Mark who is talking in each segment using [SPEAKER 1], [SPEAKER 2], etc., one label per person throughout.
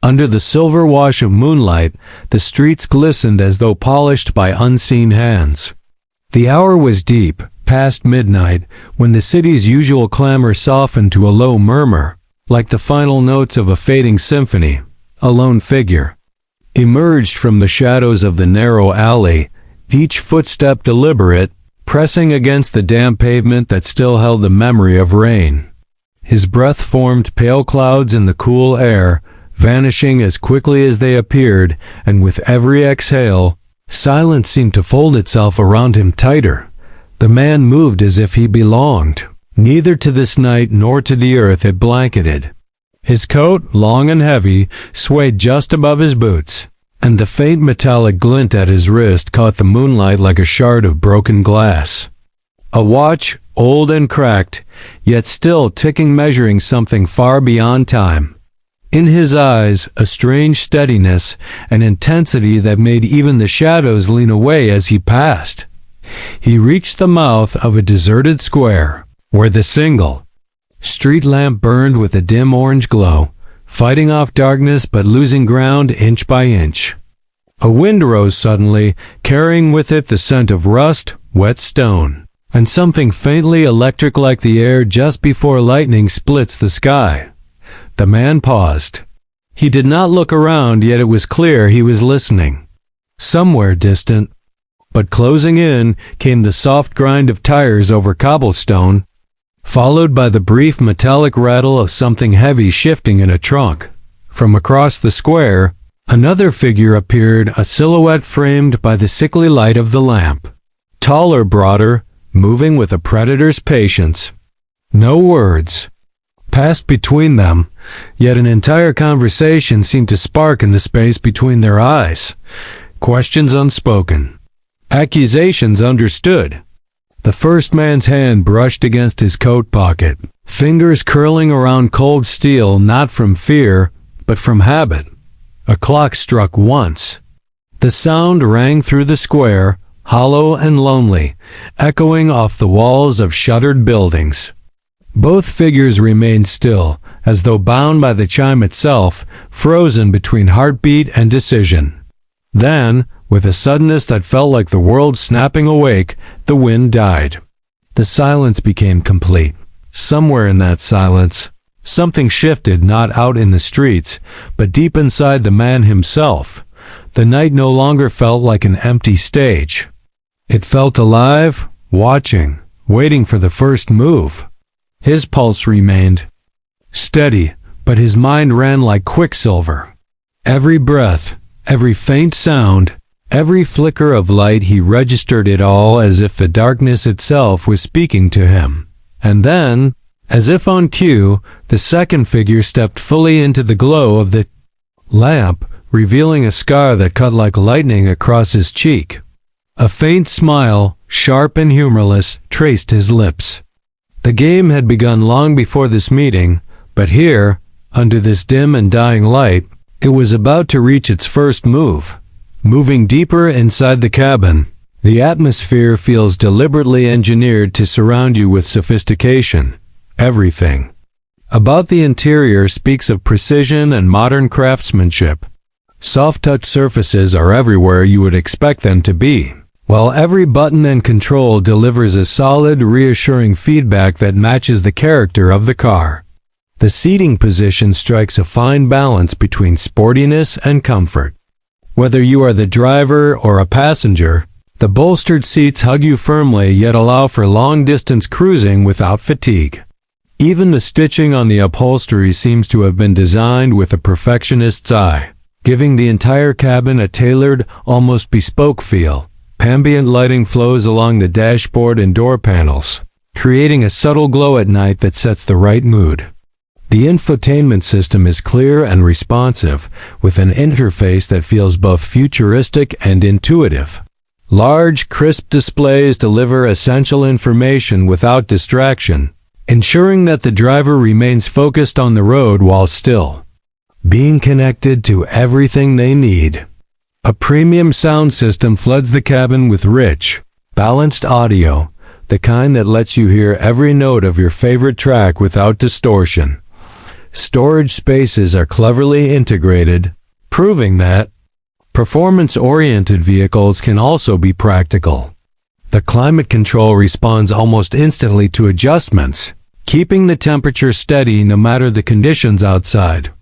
[SPEAKER 1] Under the silver wash of moonlight, the streets glistened as though polished by unseen hands. The hour was deep, past midnight, when the city's usual clamor softened to a low murmur, like the final notes of a fading symphony. A lone figure emerged from the shadows of the narrow alley, each footstep deliberate, pressing against the damp pavement that still held the memory of rain. His breath formed pale clouds in the cool air, vanishing as quickly as they appeared, and with every exhale, silence seemed to fold itself around him tighter. The man moved as if he belonged, neither to this night nor to the earth it blanketed. His coat, long and heavy, swayed just above his boots, and the faint metallic glint at his wrist caught the moonlight like a shard of broken glass. A watch, old and cracked, yet still ticking, measuring something far beyond time. In his eyes, a strange steadiness, an intensity that made even the shadows lean away as he passed. He reached the mouth of a deserted square, where the single street lamp burned with a dim orange glow, fighting off darkness but losing ground inch by inch. A wind rose suddenly, carrying with it the scent of rust, wet stone, and something faintly electric like the air just before lightning splits the sky. The man paused. He did not look around, yet it was clear he was listening. Somewhere distant, but closing in, came the soft grind of tires over cobblestone, followed by the brief metallic rattle of something heavy shifting in a trunk. From across the square, another figure appeared, a silhouette framed by the sickly light of the lamp. Taller, broader, moving with a predator's patience. No words passed between them, yet an entire conversation seemed to spark in the space between their eyes. Questions unspoken. Accusations understood. The first man's hand brushed against his coat pocket, fingers curling around cold steel not from fear, but from habit. A clock struck once. The sound rang through the square, hollow and lonely, echoing off the walls of shuttered buildings. Both figures remained still, as though bound by the chime itself, frozen between heartbeat and decision. Then, with a suddenness that felt like the world snapping awake, the wind died. The silence became complete. Somewhere in that silence, something shifted, not out in the streets, but deep inside the man himself. The night no longer felt like an empty stage. It felt alive, watching, waiting for the first move. His pulse remained steady, but his mind ran like quicksilver. Every breath, every faint sound, every flicker of light, he registered it all as if the darkness itself was speaking to him. And then, as if on cue, the second figure stepped fully into the glow of the lamp, revealing a scar that cut like lightning across his cheek. A faint smile, sharp and humorless, traced his lips. The game had begun long before this meeting, but here, under this dim and dying light, it was about to reach its first move. Moving deeper inside the cabin, the atmosphere feels deliberately engineered to surround you with sophistication. Everything about the interior speaks of precision and modern craftsmanship. Soft-touch surfaces are everywhere you would expect them to be, while every button and control delivers a solid, reassuring feedback that matches the character of the car. The seating position strikes a fine balance between sportiness and comfort. Whether you are the driver or a passenger, the bolstered seats hug you firmly yet allow for long-distance cruising without fatigue. Even the stitching on the upholstery seems to have been designed with a perfectionist's eye, giving the entire cabin a tailored, almost bespoke feel. Ambient lighting flows along the dashboard and door panels, creating a subtle glow at night that sets the right mood. The infotainment system is clear and responsive, with an interface that feels both futuristic and intuitive. Large, crisp displays deliver essential information without distraction, ensuring that the driver remains focused on the road while still being connected to everything they need. A premium sound system floods the cabin with rich, balanced audio, the kind that lets you hear every note of your favorite track without distortion. Storage spaces are cleverly integrated, proving that performance-oriented vehicles can also be practical. The climate control responds almost instantly to adjustments, keeping the temperature steady no matter the conditions outside.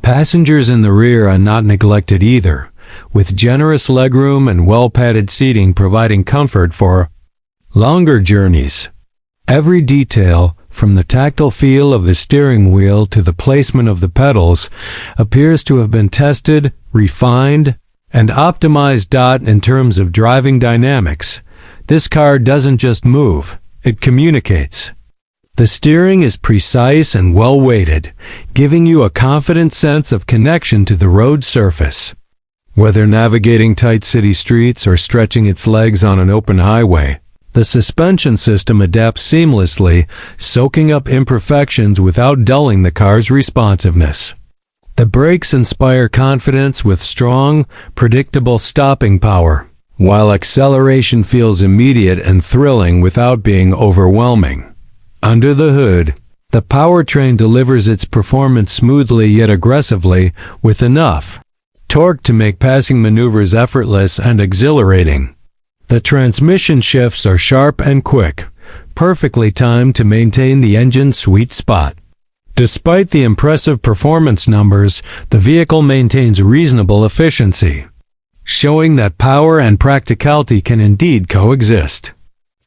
[SPEAKER 1] Passengers in the rear are not neglected either, with generous legroom and well-padded seating providing comfort for longer journeys. Every detail, from the tactile feel of the steering wheel to the placement of the pedals, appears to have been tested, refined, and optimized. In terms of driving dynamics, this car doesn't just move, it communicates. The steering is precise and well-weighted, giving you a confident sense of connection to the road surface. Whether navigating tight city streets or stretching its legs on an open highway, the suspension system adapts seamlessly, soaking up imperfections without dulling the car's responsiveness. The brakes inspire confidence with strong, predictable stopping power, while acceleration feels immediate and thrilling without being overwhelming. Under the hood, the powertrain delivers its performance smoothly yet aggressively, with enough torque to make passing maneuvers effortless and exhilarating. The transmission shifts are sharp and quick, perfectly timed to maintain the engine's sweet spot. Despite the impressive performance numbers, the vehicle maintains reasonable efficiency, showing that power and practicality can indeed coexist.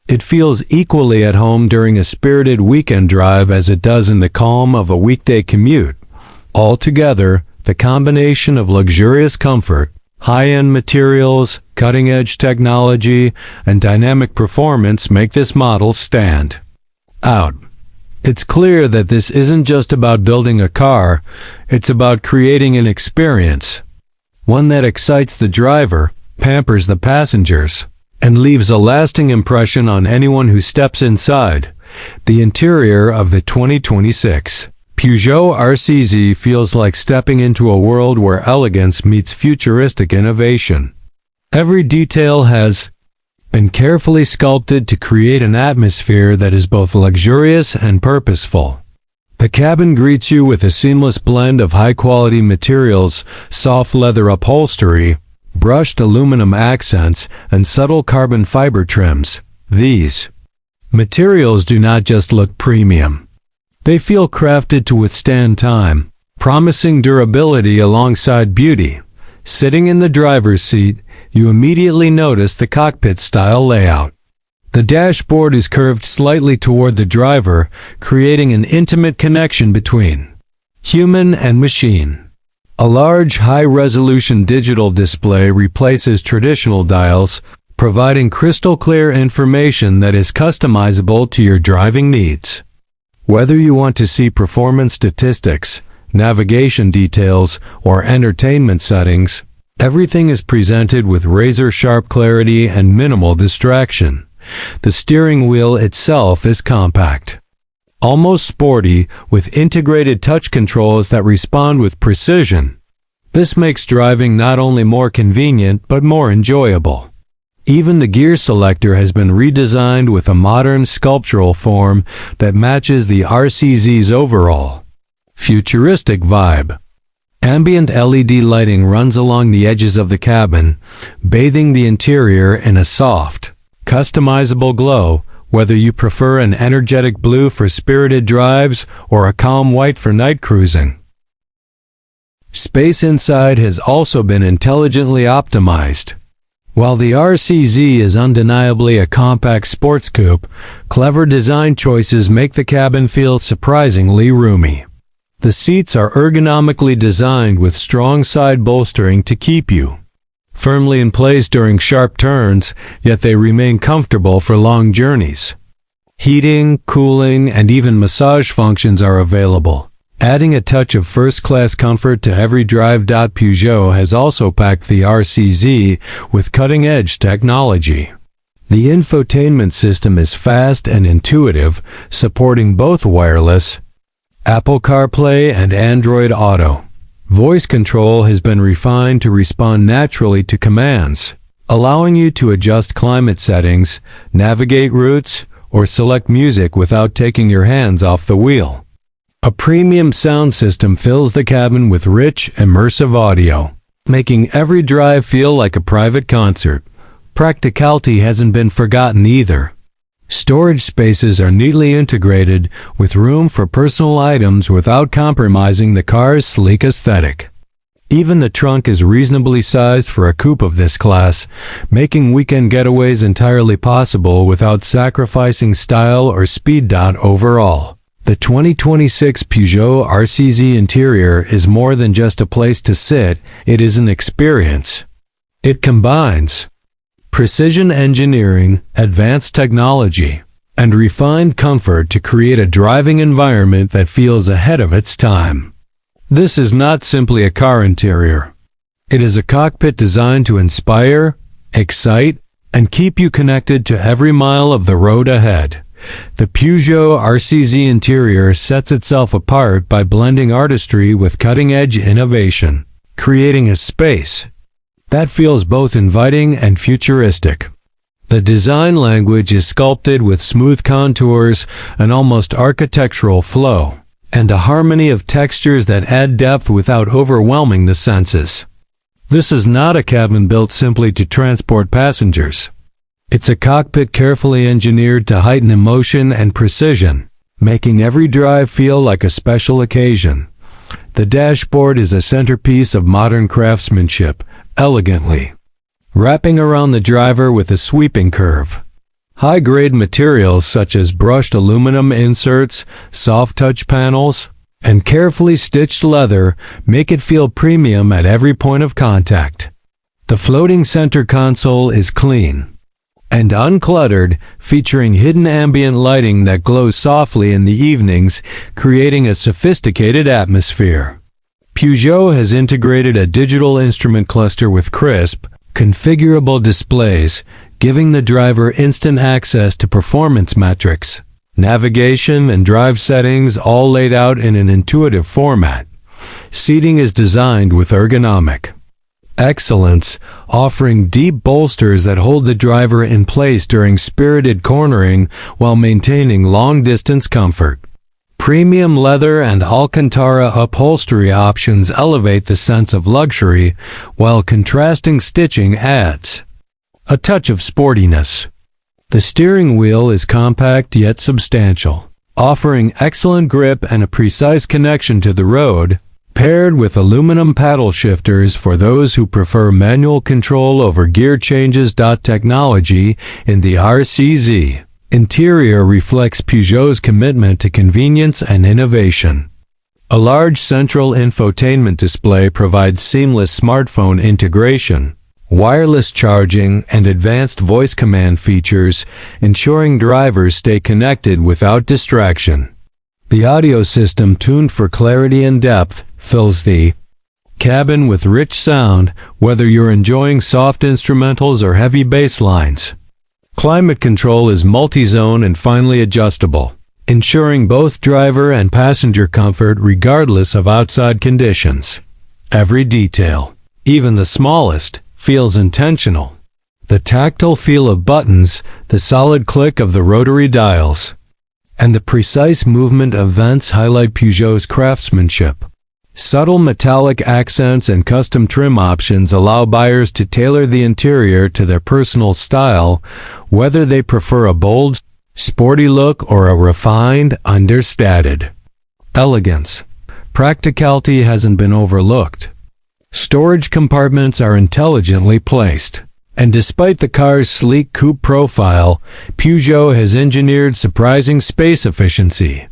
[SPEAKER 1] It feels equally at home during a spirited weekend drive as it does in the calm of a weekday commute. Altogether, the combination of luxurious comfort, high-end materials, cutting-edge technology, and dynamic performance make this model stand out. It's clear that this isn't just about building a car, it's about creating an experience, one that excites the driver, pampers the passengers, and leaves a lasting impression on anyone who steps inside. The interior of the 2026 Peugeot RCZ feels like stepping into a world where elegance meets futuristic innovation. Every detail has been carefully sculpted to create an atmosphere that is both luxurious and purposeful. The cabin greets you with a seamless blend of high-quality materials, soft leather upholstery, brushed aluminum accents, and subtle carbon fiber trims. These materials do not just look premium. They feel crafted to withstand time, promising durability alongside beauty. Sitting in the driver's seat, you immediately notice the cockpit-style layout. The dashboard is curved slightly toward the driver, creating an intimate connection between human and machine. A large, high-resolution digital display replaces traditional dials, providing crystal-clear information that is customizable to your driving needs. Whether you want to see performance statistics, navigation details, or entertainment settings, everything is presented with razor-sharp clarity and minimal distraction. The steering wheel itself is compact, almost sporty, with integrated touch controls that respond with precision. This makes driving not only more convenient but more enjoyable. Even the gear selector has been redesigned with a modern sculptural form that matches the RCZ's overall futuristic vibe. Ambient LED lighting runs along the edges of the cabin, bathing the interior in a soft, customizable glow, whether you prefer an energetic blue for spirited drives or a calm white for night cruising. Space inside has also been intelligently optimized. While the RCZ is undeniably a compact sports coupe, clever design choices make the cabin feel surprisingly roomy. The seats are ergonomically designed with strong side bolstering to keep you firmly in place during sharp turns, yet they remain comfortable for long journeys. Heating, cooling, and even massage functions are available, adding a touch of first-class comfort to every drive. Peugeot has also packed the RCZ with cutting-edge technology. The infotainment system is fast and intuitive, supporting both wireless Apple CarPlay and Android Auto. Voice control has been refined to respond naturally to commands, allowing you to adjust climate settings, navigate routes, or select music without taking your hands off the wheel. A premium sound system fills the cabin with rich, immersive audio, making every drive feel like a private concert. Practicality hasn't been forgotten either. Storage spaces are neatly integrated, with room for personal items without compromising the car's sleek aesthetic. Even the trunk is reasonably sized for a coupe of this class, making weekend getaways entirely possible without sacrificing style or speed. Overall, the 2026 Peugeot RCZ interior is more than just a place to sit, it is an experience. It combines precision engineering, advanced technology, and refined comfort to create a driving environment that feels ahead of its time. This is not simply a car interior. It is a cockpit designed to inspire, excite, and keep you connected to every mile of the road ahead. The Peugeot RCZ interior sets itself apart by blending artistry with cutting-edge innovation, creating a space that feels both inviting and futuristic. The design language is sculpted with smooth contours, an almost architectural flow, and a harmony of textures that add depth without overwhelming the senses. This is not a cabin built simply to transport passengers. It's a cockpit carefully engineered to heighten emotion and precision, making every drive feel like a special occasion. The dashboard is a centerpiece of modern craftsmanship, elegantly wrapping around the driver with a sweeping curve. High-grade materials such as brushed aluminum inserts, soft touch panels, and carefully stitched leather make it feel premium at every point of contact. The floating center console is clean and uncluttered, featuring hidden ambient lighting that glows softly in the evenings, creating a sophisticated atmosphere. Peugeot has integrated a digital instrument cluster with crisp, configurable displays, giving the driver instant access to performance metrics, navigation, and drive settings, all laid out in an intuitive format. Seating is designed with ergonomic excellence, offering deep bolsters that hold the driver in place during spirited cornering while maintaining long-distance comfort. Premium leather and Alcantara upholstery options elevate the sense of luxury, while contrasting stitching adds a touch of sportiness. The steering wheel is compact yet substantial, offering excellent grip and a precise connection to the road, paired with aluminum paddle shifters for those who prefer manual control over gear changes. Technology in the RCZ interior reflects Peugeot's commitment to convenience and innovation. A large central infotainment display provides seamless smartphone integration, wireless charging, and advanced voice command features, ensuring drivers stay connected without distraction. The audio system, tuned for clarity and depth, fills the cabin with rich sound, whether you're enjoying soft instrumentals or heavy bass lines. Climate control is multi-zone and finely adjustable, ensuring both driver and passenger comfort regardless of outside conditions. Every detail, even the smallest, feels intentional. The tactile feel of buttons, the solid click of the rotary dials, and the precise movement of vents highlight Peugeot's craftsmanship. Subtle metallic accents and custom trim options allow buyers to tailor the interior to their personal style, whether they prefer a bold, sporty look or a refined, understated elegance. Practicality hasn't been overlooked. Storage compartments are intelligently placed, and despite the car's sleek coupe profile, Peugeot has engineered surprising space efficiency.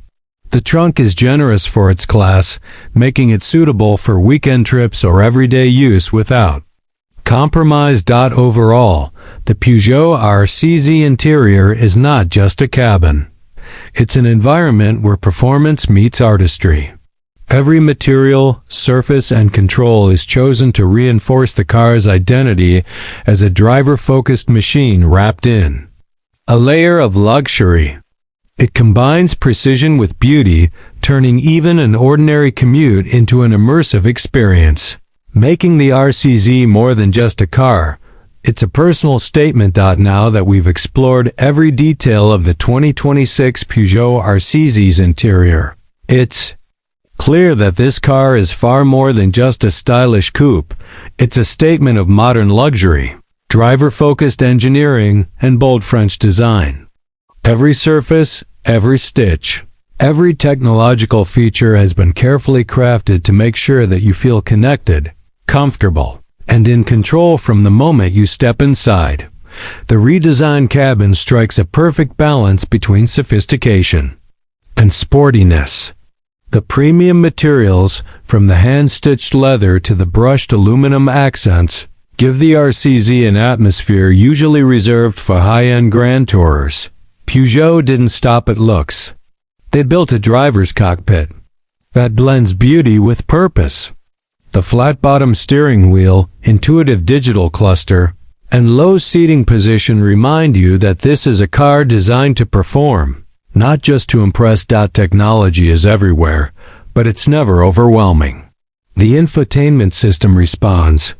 [SPEAKER 1] The trunk is generous for its class, making it suitable for weekend trips or everyday use without compromise. Overall, the Peugeot RCZ interior is not just a cabin. It's an environment where performance meets artistry. Every material, surface, and control is chosen to reinforce the car's identity as a driver-focused machine wrapped in a layer of luxury. It combines precision with beauty, turning even an ordinary commute into an immersive experience. Making the RCZ more than just a car, it's a personal statement. Now that we've explored every detail of the 2026 Peugeot RCZ's interior, it's Clear that this car is far more than just a stylish coupe. It's a statement of modern luxury, driver-focused engineering, and bold French design. Every surface, every stitch, every technological feature has been carefully crafted to make sure that you feel connected, comfortable, and in control from the moment you step inside. The redesigned cabin strikes a perfect balance between sophistication and sportiness. The premium materials, from the hand-stitched leather to the brushed aluminum accents, give the RCZ an atmosphere usually reserved for high-end grand tourers. Peugeot didn't stop at looks. They built a driver's cockpit that blends beauty with purpose. The flat-bottom steering wheel, intuitive digital cluster, and low seating position remind you that this is a car designed to perform, not just to impress. Technology is everywhere, but it's never overwhelming. The infotainment system responds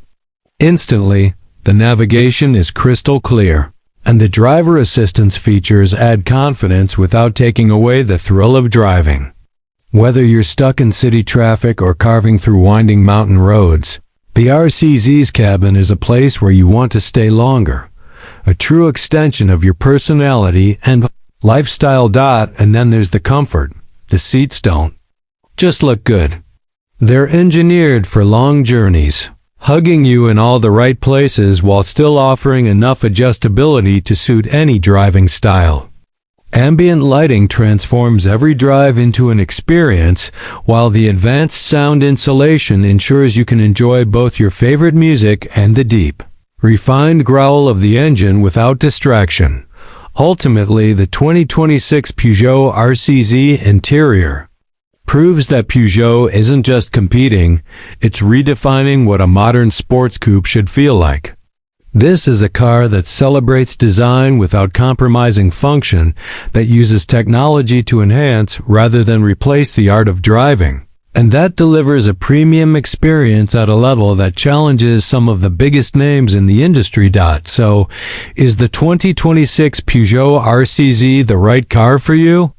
[SPEAKER 1] instantly, the navigation is crystal clear, and the driver assistance features add confidence without taking away the thrill of driving. Whether you're stuck in city traffic or carving through winding mountain roads, the RCZ's cabin is a place where you want to stay longer, a true extension of your personality and lifestyle. And then there's the comfort. The seats don't just look good. They're engineered for long journeys, hugging you in all the right places while still offering enough adjustability to suit any driving style. Ambient lighting transforms every drive into an experience, while the advanced sound insulation ensures you can enjoy both your favorite music and the deep, refined growl of the engine without distraction. Ultimately, the 2026 Peugeot RCZ interior proves that Peugeot isn't just competing, it's redefining what a modern sports coupe should feel like. This is a car that celebrates design without compromising function, that uses technology to enhance rather than replace the art of driving, and that delivers a premium experience at a level that challenges some of the biggest names in the industry. So, is the 2026 Peugeot RCZ the right car for you?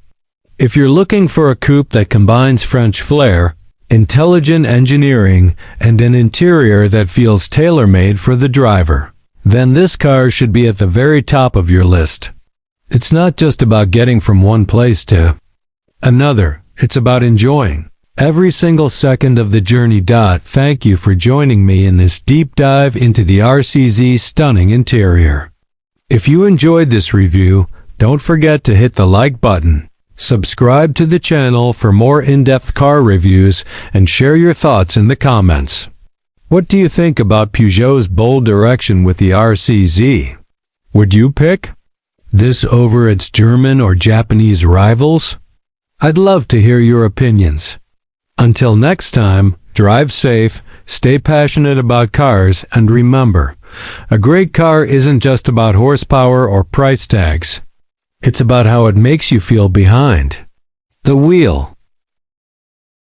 [SPEAKER 1] If you're looking for a coupe that combines French flair, intelligent engineering, and an interior that feels tailor-made for the driver, then this car should be at the very top of your list. It's not just about getting from one place to another, it's about enjoying every single second of the journey. Thank you for joining me in this deep dive into the RCZ's stunning interior. If you enjoyed this review, don't forget to hit the like button, subscribe to the channel for more in-depth car reviews, and share your thoughts in the comments. What do you think about Peugeot's bold direction with the RCZ? Would you pick this over its German or Japanese rivals? I'd love to hear your opinions. Until next time, drive safe, stay passionate about cars, and remember, a great car isn't just about horsepower or price tags. It's about how it makes you feel behind the wheel.